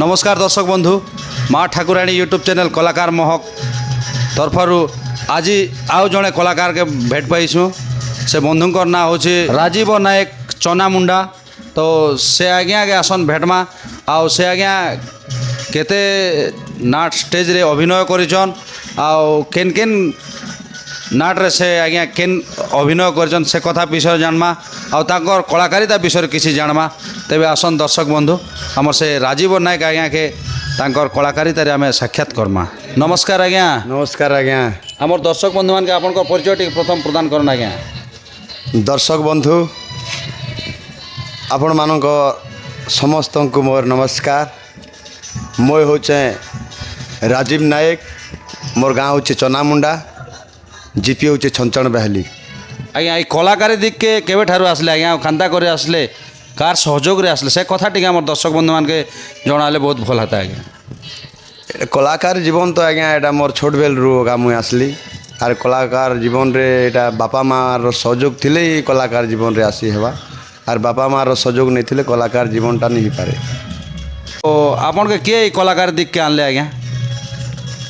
नमस्कार दर्शक बंधु माँ ठाकुराणी यूट्यूब चैनल कलाकार महक तरफर आज आउ जड़े कलाकार के भेट पाइछुँ से बंधुंकर ना हूँ राजीव नायक चना मुंडा। तो से आज्ञा के आसन भेटमा आउ से आज्ञा केते नाट स्टेज रे अभिनय करिछन आउ केन केन नाट रे से आज्ञा केन अभिनय करिछन से कथा विषय जानमा आउ तांकर कलाकारिता विषय किसी जानमा। तेबे आसन दर्शक बंधु हमर से राजीव नायक आज्ञा के तांकर कलाकारिता रे आमे साक्षात करमा। नमस्कार आज्ञा। नमस्कार आज्ञा। हमर दर्शक बंधु मान के आपन को परिचय टिक प्रथम प्रदान करन आज्ञा। दर्शक बंधु आपण मानक समस्त को मोर नमस्कार। मैं होचे राजीव नायक, मोर गाँव होचे चनामुंडा, जीपी होचे छंचन बहली। आज्ञा ये कलाकारी दिख के केबे ठारू आसले आज्ञा खांदा करे आसले कार सहयोग रे आसले से कथा टिक हमर दर्शक बंधु मान के जणाले बहुत भल होता आज्ञा। कलाकार जीवन तो आज्ञा एटा मोर छोट बेल रु का मुई आसली आर कलाकार जीवन रे एटा बापा माँ सहयोग थिले ही कलाकार जीवन रे आसी हेबा आर बापा माँ सहयोग नहीं थिले कलाकार जीवनटा नहीं पारे। तो आपन के किए कलाकार दिख के आनले आज्ञा?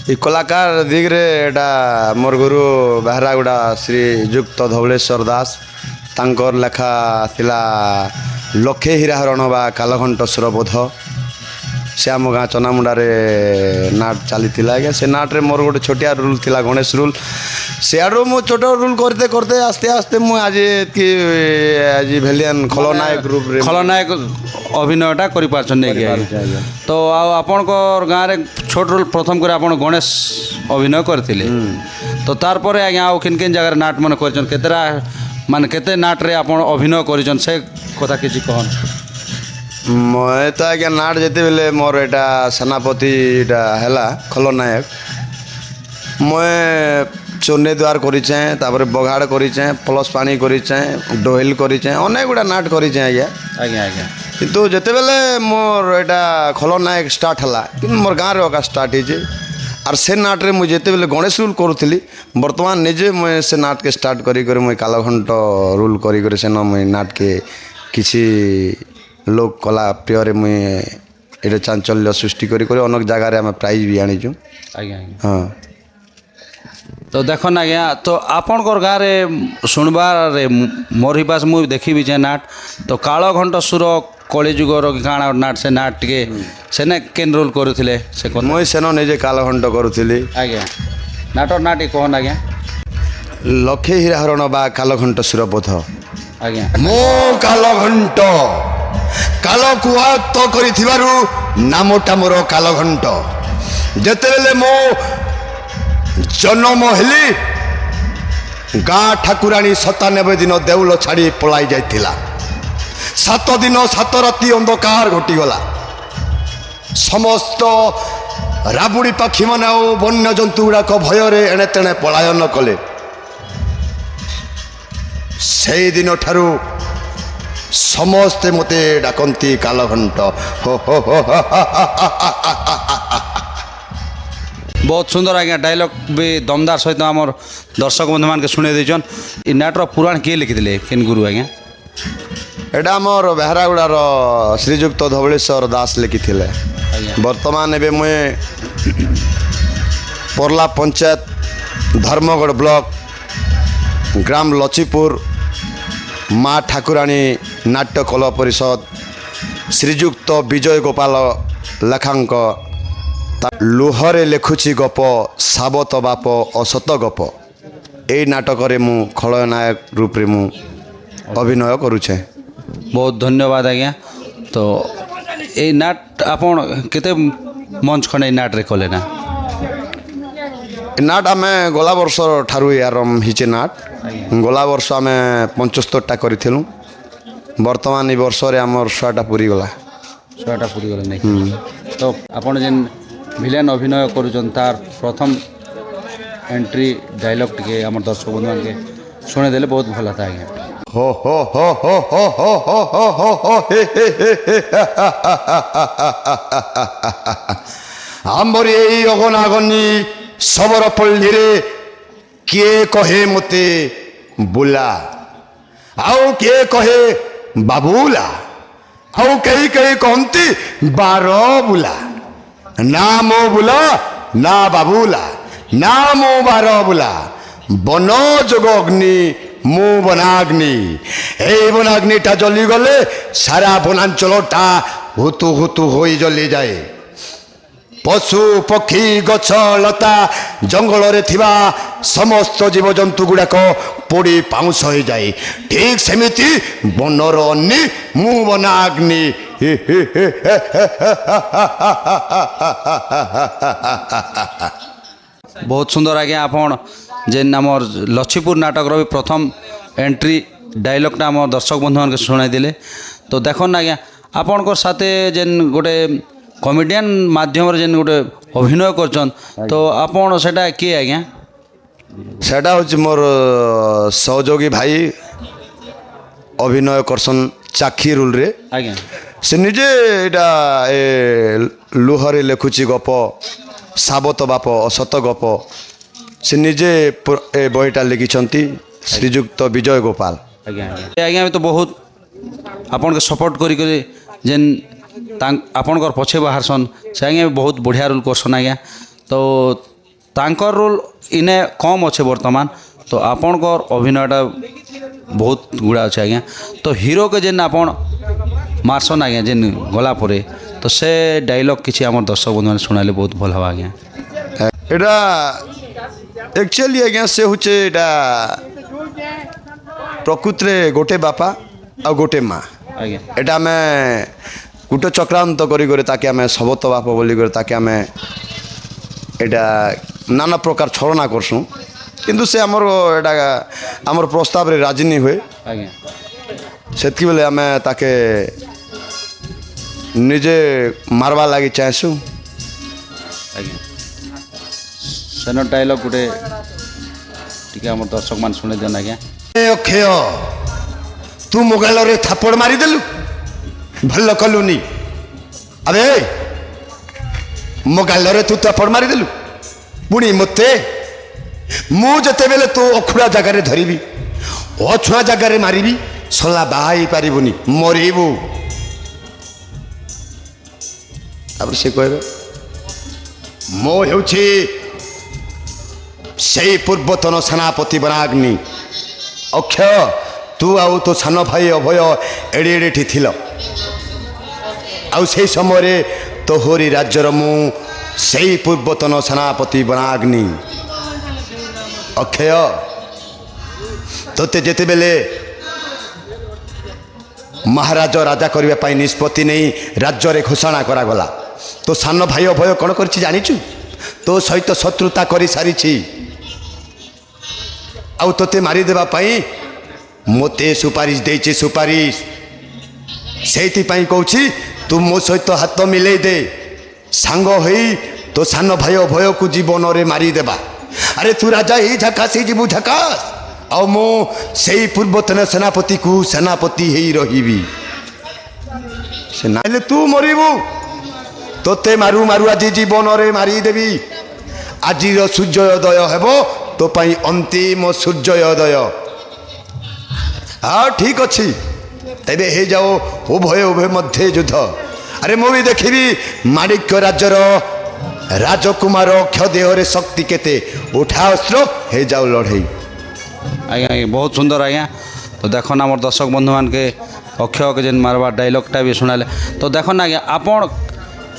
ये कलाकार दिग रे एटा मोर गुरु बेहरागुड़ा श्रीजुक्त धवलेश्वर दास तांकर लेखा थिला लक्षे हीराहरण बा कालघंट सुरबोध से आम गाँ चनामुंडा रे नाट चली आज्ञा। से नाट रे मोर गोटे छोटिया रोल थिला गणेश रोल सियाड़ू मु छोट रोल करते करते आस्ते आस्ते मु आज आज भेलियन खलनायक रूप रे खलनायक अभिनयटा करि पाछन नै के। तो आपन को गाँ रे छोट रोल प्रथम करे आपन गणेश अभिनय करथिले। तो तार परे आज्ञा आ किन किन जगह नाट मन करछन केतरा मान केते नाट रे आपन अभिनय करछन से कथा किछि कहन। मैं तो आज्ञा नाट जेते बेले मोर एटा सेनापति एटा हैला खलनायक मैं चोने द्वार करिचे तापर बघाड़ करिचे प्लस पानी करिचे डोहिल करिचे अनेक गुड़ा नाट करिचे आज्ञा। आज्ञा आज्ञा किंतु जेते बेले मोर एटा खलनायक स्टार्ट हला कि मोर गाँव रे स्टार्ट होइचे आर से नाट रे मुझे जेते बेले गणेश रोल करूथली वर्तमान निजे मैं से नाट के स्टार्ट करी करे मैं कालघंट रोल करी करे से न मैं नाट के किसी लोक कला प्रिय रे मुई एटा चांचल्य सृष्टि करी करे अनेक जगह रे हम प्राइज भी आनीचु। आज्ञा हाँ तो देखन आज्ञा तो आपन को गाँ रे सुनबार रे मोर ही पास मुई देखी भी नाट तो कालघंट सुर कलिजुगर काଣା नाट से नाट टिके सेने केन रोल करूथिले से कोन मुई सेनो निजे कालघंट करूथली। आज्ञा नाटो नाटी कोन आज्ञा लक्षे हीराहरण बा कालघंट सुरबोध। आज्ञा मो कालघंट काल कुआ तो करिथिबारु नामटा मोर कालघंट जेतेबेले मो जन्म हेली गाँ ठाकुराणी 97 दिन देउल छाड़ी पलाई जाइथिला 7 दिन 7 राति अंधकार घटीगला समस्त राबुड़ी पाखी माने और वन्य जंतु गुड़ाक भय एणे तेणे पलायन कले। से दिन ठारू समस्ते मते डाकंती कालघंट हो हो हो बहुत सुंदर आज्ञा डायलॉग भी दमदार सहित आमर दर्शक बंधु मान के शुणे देछन। इ नाटर पुराण किए लिखिथिले केन गुरु आज्ञा? एटा मोर बेहरागुड़ार श्रीजुक्त धवलेश्वर दास लिखिथिले। वर्तमान एबे मुए परला पंचायत धर्मगढ़ ब्लॉक ग्राम लचिपुर माँ ठाकुराणी नाट्य कला परिषद श्रीजुक्त विजय गोपाल लेखांक लुहरे लेखुची गप साबत बाप असत गप ए नाटक रे मु खलनायक रूप रे मु अभिनय करूछे। बहुत धन्यवाद आज्ञा। तो ए नाट आपन केते मंच खने नाट रे कले ना? नाट आमे गला वर्ष ठारू आरंभ हिचे नाट गला वर्ष आमे 75टा करिथिलु वर्तमान ई वर्ष रे हमर 100टा पूरी गला। 100टा पूरी गले नहीं। तो आपन जेन विलेन अभिनय करूछन तार प्रथम एंट्री डायलॉग टिके हमर दर्शक बंधु के सुने देले बहुत भल था आज्ञा। हो हो हो हो हो हो हो हो हो हो हे हे हे आम्बरी एई अगनागनी सबर पल्ली रे किए कहे मते बुला आउ किए कहे बाबूला ଆଉ କେହି କେହି କହନ୍ତି ବାର ବୁଲା ନା ମୋ ବୁଲା ନା ବାବୁଲା ନା ମୋ ବାର ବୁଲା ବନ ଯୋଗ ଅଗ୍ନି ମୁଁ ବନାଗ୍ନି এই বনাগ্নিটা জ্বলিগলে সারা বনাঞ্চলটা হুতু হুতু হয়ে জ্বলিযাଏ পশু পক্ষী গছ লতা জঙ্গলরে থিবা সমস্ত জীবজন্তু গুড়াক পোড়ি পাউଁଶ ହୋଇଯାଏ ঠিক সেমিতি বনর অগ্নি ମୁଁ বনাগ্নি बहुत सुंदर आज्ञा आपण जेन आमर लक्ष्मीपुर नाटकर भी प्रथम एंट्री डायलॉगटा आम दर्शक बंधु मान शुणाई देले तो देखन आज्ञा आपणकर साथे जेन गोटे कमेडियन माध्यम जेन गोटे अभिनय करछन तो आपण सेटा किए आज्ञा সেটা হচ্ছে মোর সহযোগী ভাই অভিনয় করছন চাক্ষী রুলরে आज्ञा সে নিজে এটা এ লুহরে লেখুছি গপ সাবত বাপ অসত গপ সে নিজে এ বইটা লিখিছন্তি শ্রীযুক্ত বিজয় গোপাল आज्ञा आज्ञा तो बहुत आपन के सपोर्ट करी करी जेन आपणकर पछे बाहरसन से आज्ञा बहुत बढ़िया रोल करसन आज्ञा तो तांकर रोल इने कम अच्छे वर्तमान तो आपणकर अभिनयटा बहुत गुड़ा अच्छे आज्ञा तो हीरो के जेन आपन मारसन आज्ञा जेन गला परे तो से डायलॉग किसी आम दर्शक बंधु शुणाले बहुत भल हवा आज्ञा এটা একচুয়ালি আজ্ঞা সে হচ্ছে এটা প্রকৃতরে গোটে বাপা আর গোটে মা आज्ञा এটা আমি গোটে চক্রান্ত করি করে তাকে আমি সবত বাপ বলি করে তাকে আমি এটা নানা প্রকার ছলনা করছু কিন্তু সে আমার এটা আমার প্রস্তাবে রাজি নি হয়ে आज्ञा সেতকি বেলে আমি তাকে নিজে মারবা লাগি চাইছু आज्ञा सेन डायलॉग गोटे टिके आम दर्शक मान शुणे देन आज्ञा ଏ ଅକ୍ଷୟ ତୁ ମୋଗାଲରେ ଥାପଡ଼ ମାରିଦେଲୁ ଭଲ କଲୁନି ଆବେ ମୋଗାଲରେ ତୁ ଥାପଡ଼ ମାରିଦେଲୁ ପୁଣି ମୋତେ ମୁଁ ଯେତେବେଳେ ତୋ ଅଖୁଡ଼ା ଜାଗାରେ ଧରିବି ଅଛୁଆଁ ଜାଗାରେ ମାରିବି ସଲା ବାହା ହେଇପାରିବୁନି ମରିବୁ ତାପରେ ସେ କହିବେ ମୁଁ ହେଉଛି ସେଇ ପୂର୍ବତନ ସେନାପତି ବନାଗ୍ନି ଅକ୍ଷୟ ତୁ ଆଉ ତୋ ସାନ ଭାଇ ଅଭୟ ଏଡ଼େ ଏଡ଼େଠି ଥିଲ ଆଉ ସେଇ ସମୟରେ ତୋହରି ରାଜ୍ୟର ମୁଁ ସେଇ ପୂର୍ବତନ ସେନାପତି ବନାଗ୍ନି ଅକ୍ଷୟ ତୋତେ ଯେତେବେଳେ ମହାରାଜ ରାଜା କରିବା ପାଇଁ ନିଷ୍ପତ୍ତି ନେଇ ରାଜ୍ୟରେ ଘୋଷଣା କରାଗଲା ତୋ ସାନ ଭାଇ ଅଭୟ କ'ଣ କରିଛି ଜାଣିଛୁ ତୋ ସହିତ ଶତ୍ରୁତା କରିସାରିଛି ଆଉ ତୋତେ ମାରିଦେବା ପାଇଁ ମୋତେ ସୁପାରିଶ ଦେଇଛି ସୁପାରିଶ ସେଇଥିପାଇଁ କହୁଛି ତୁ ମୋ ସହିତ ହାତ ମିଲେଇ ଦେ ସାଙ୍ଗ ହୋଇ ତୋ ସାନ ଭାଇ ଅଭୟକୁ ଜୀବନରେ ମାରିଦେବା ଆରେ ତୁ ରାଜା ହେଇ ଝାକାସ ହେଇଯିବୁ ଝାକାସ ଆଉ ମୁଁ ସେଇ ପୂର୍ବତନ ସେନାପତିକୁ ସେନାପତି ହେଇ ରହିବି ସେ ନାଇଲେ ତୁ ମରିବୁ ତୋତେ ମାରୁ ମାରୁ ଆଜି ଜୀବନରେ ମାରିଦେବି ଆଜିର ସୂର୍ଯ୍ୟୋଦୟ ହେବ ତୋ ପାଇଁ ଅନ୍ତିମ ସୂର୍ଯ୍ୟୋଦୟ ହଁ ଠିକ୍ ଅଛି ତେବେ ହେଇଯାଉ ଉଭୟ ଉଭୟ ମଧ୍ୟରେ ଯୁଦ୍ଧ ଆରେ ମୁଁ ବି ଦେଖିବି ମାଣିକ୍ୟ ରାଜ୍ୟର ରାଜକୁମାର ଅକ୍ଷ ଦେହରେ ଶକ୍ତି କେତେ ଉଠା ଅସ୍ତ୍ର ହେଇଯାଉ ଲଢ଼େଇ आज्ञा आज्ञा बहुत सुंदर आज्ञा तो देखन आम दर्शक बंधु मान के अक्षय के जेन मारवा डायलॉगटा भी शुणाले तो देखन आज्ञा आपण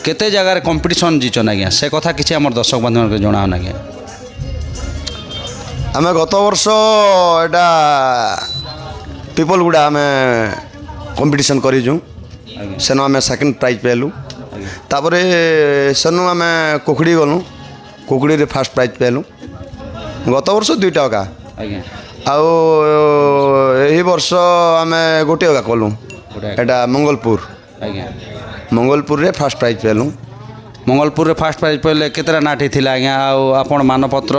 केते जगह कंपटीशन जीचन आज्ञा से कथा किसी आम दर्शक बंधु मान के जणावन आज्ञा ଆମେ ଗତ ବର୍ଷ ଏଇଟା ପିପଲ ଗୁଡ଼ା ଆମେ କମ୍ପିଟିସନ୍ କରିଛୁ आज्ञा ସେନ ଆମେ ସେକେଣ୍ଡ ପ୍ରାଇଜ୍ ପାଇଲୁ ତାପରେ ସେନୁ ଆମେ କୁକୁଡ଼ି ଗଲୁ କୁକୁଡ଼ିରେ ଫାର୍ଷ୍ଟ ପ୍ରାଇଜ୍ ପାଇଲୁ ଗତ ବର୍ଷ ଦୁଇଟା ଅକା आज्ञा ଆଉ ଏହି ବର୍ଷ ଆମେ ଗୋଟିଏ ଅକା କଲୁ गोटे ଏଇଟା ମଙ୍ଗଲପୁର आज्ञा ମଙ୍ଗଲପୁରରେ ଫାର୍ଷ୍ଟ ପ୍ରାଇଜ୍ ପାଇଲୁ मंगलपुर रे फास्ट प्राइज पहले केतरा नाठी थिला आज्ञा आपण मानपत्र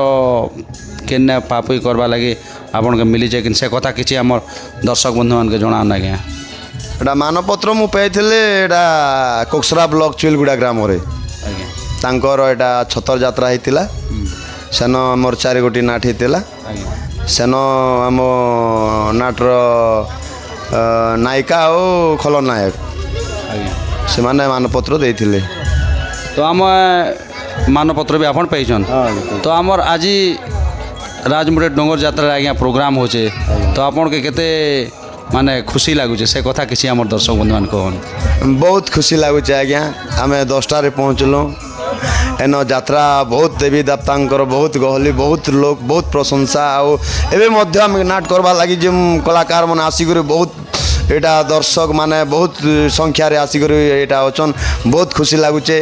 केने पापई करवा लगी आपन के मिली जे किन से कथा किछि हमर दर्शक बंधु मान के जणावन आज्ञा ଏଇଟା ମାନପତ୍ର ମୁଁ ପାଇଥିଲି ଏଇଟା କୋକସରା ବ୍ଲକ ଚୁଇଲଗୁଡ଼ା ଗ୍ରାମରେ आज्ञा ତାଙ୍କର ଏଇଟା ଛତର ଯାତ୍ରା ହେଇଥିଲା ସେନ ଆମର 4 ଗୋଟି ନାଟ ହେଇଥିଲା आज्ञा ସେନ ଆମ ନାଟର ନାୟିକା ଆଉ ଖଳନାୟକ ଆଜ୍ଞା ସେମାନେ ମାନପତ୍ର ଦେଇଥିଲେ। ତ ଆମେ ମାନପତ୍ର ବି ଆପଣ ପାଇଛନ୍। ତ ଆମର ଆଜି ରାଜମୁଣ୍ଡି ଡଙ୍ଗର ଯାତ୍ରାରେ ଆଜ୍ଞା ପ୍ରୋଗ୍ରାମ୍ ହଉଛେ ତ ଆପଣକେ କେତେ ମାନେ ଖୁସି ଲାଗୁଛେ ସେ କଥା କିଛି ଆମର ଦର୍ଶକ ବନ୍ଧୁମାନେ କହନ୍। ବହୁତ ଖୁସି ଲାଗୁଛି ଆଜ୍ଞା। ଆମେ 10টাରେ ପହଞ୍ଚିଲୁ। ଏନ ଯାତ୍ରା ବହୁତ ଦେବୀ ଦେବତାଙ୍କର ବହୁତ ଗହଲି ବହୁତ ଲୋକ ବହୁତ ପ୍ରଶଂସା ଆଉ ଏବେ ମଧ୍ୟ ଆମେ ନାଟ କରବା ଲାଗି ଯେ କଳାକାର ମାନେ ଆସିକରି ବହୁତ ଏଇଟା ଦର୍ଶକ ମାନେ ବହୁତ ସଂଖ୍ୟାରେ ଆସିକରି ଏଇଟା ଅଛନ୍ ବହୁତ ଖୁସି ଲାଗୁଛେ।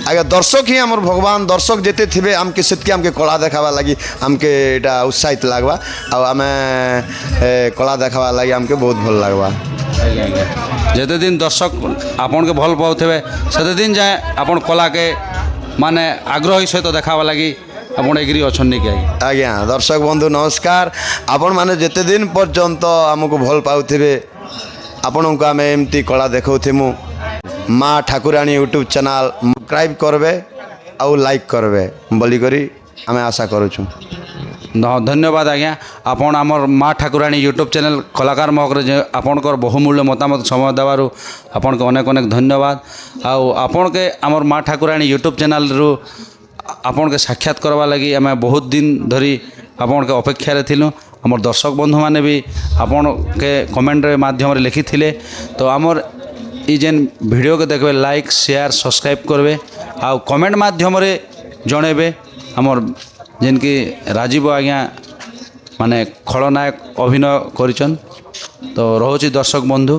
ଆଜ୍ଞା ଦର୍ଶକ ହିଁ ଆମର ଭଗବାନ ଦର୍ଶକ ଯେତେ ଥିବେ ଆମକେ ସେତିକି ଆମକେ କଳା ଦେଖାବା ଲାଗି ଆମକେ ଏଇଟା ଉତ୍ସାହିତ ଲାଗବା ଆଉ ଆମେ କଳା ଦେଖାବା ଲାଗି ଆମକେ ବହୁତ ଭଲ ଲାଗବା। ଆଜ୍ଞା ଆଜ୍ଞା ଯେତେ ଦିନ ଦର୍ଶକ ଆପଣକେ ଭଲ ପାଉଥିବେ ସେତେ ଦିନ ଯାଏଁ ଆପଣ କଳାକେ ମାନେ ଆଗ୍ରହୀ ସହିତ ଦେଖାବା ଲାଗି ଆପଣ ଏଗ୍ରି ଅଛନ୍ କି ଆଜ୍ଞା। ଆଜ୍ଞା ଦର୍ଶକ ବନ୍ଧୁ ନମସ୍କାର। ଆପଣମାନେ ଯେତେ ଦିନ ପର୍ଯ୍ୟନ୍ତ ଆମକୁ ଭଲ ପାଉଥିବେ ଆପଣଙ୍କୁ ଆମେ ଏମିତି କଳା ଦେଖାଉଥିମୁ। ମା ଠାକୁରାଣୀ ୟୁଟ୍ୟୁବ୍ ଚ୍ୟାନେଲ୍ ସବସ୍କ୍ରାଇବ୍ କରିବେ ଆଉ ଲାଇକ୍ କରିବେ ବୋଲିକରି ଆମେ ଆଶା କରୁଛୁ। ଧନ୍ୟବାଦ ଆଜ୍ଞା ଆପଣ ଆମର ମା ଠାକୁରାଣୀ ୟୁଟ୍ୟୁବ୍ ଚ୍ୟାନେଲ୍ କଳାକାର ମହକରେ ଯେ ଆପଣଙ୍କର ବହୁମୂଲ୍ୟ ମତାମତ ସମୟ ଦେବାରୁ ଆପଣଙ୍କୁ ଅନେକ ଅନେକ ଧନ୍ୟବାଦ। ଆଉ ଆପଣକେ ଆମର ମା ଠାକୁରାଣୀ ୟୁଟ୍ୟୁବ୍ ଚ୍ୟାନେଲ୍ରୁ ଆପଣକେ ସାକ୍ଷାତ କରବା ଲାଗି ଆମେ ବହୁତ ଦିନ ଧରି ଆପଣକେ ଅପେକ୍ଷାରେ ଥିଲୁ। ଆମର ଦର୍ଶକ ବନ୍ଧୁମାନେ ବି ଆପଣକେ କମେଣ୍ଟରେ ମାଧ୍ୟମରେ ଲେଖିଥିଲେ। ତ ଆମର ଇ ଯେନ୍ ଭିଡ଼ିଓକେ ଦେଖିବେ ଲାଇକ୍ ସେୟାର ସବସ୍କ୍ରାଇବ୍ କରିବେ ଆଉ କମେଣ୍ଟ ମାଧ୍ୟମରେ ଜଣେଇବେ ଆମର ଯେନ୍କି ରାଜୀବ ଆଜ୍ଞା ମାନେ ଖଳନାୟକ ଅଭିନୟ କରିଛନ୍। ତ ରହୁଛି ଦର୍ଶକ ବନ୍ଧୁ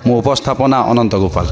ମୁଁ ଉପସ୍ଥାପନା ଅନନ୍ତ ଗୋପାଳ।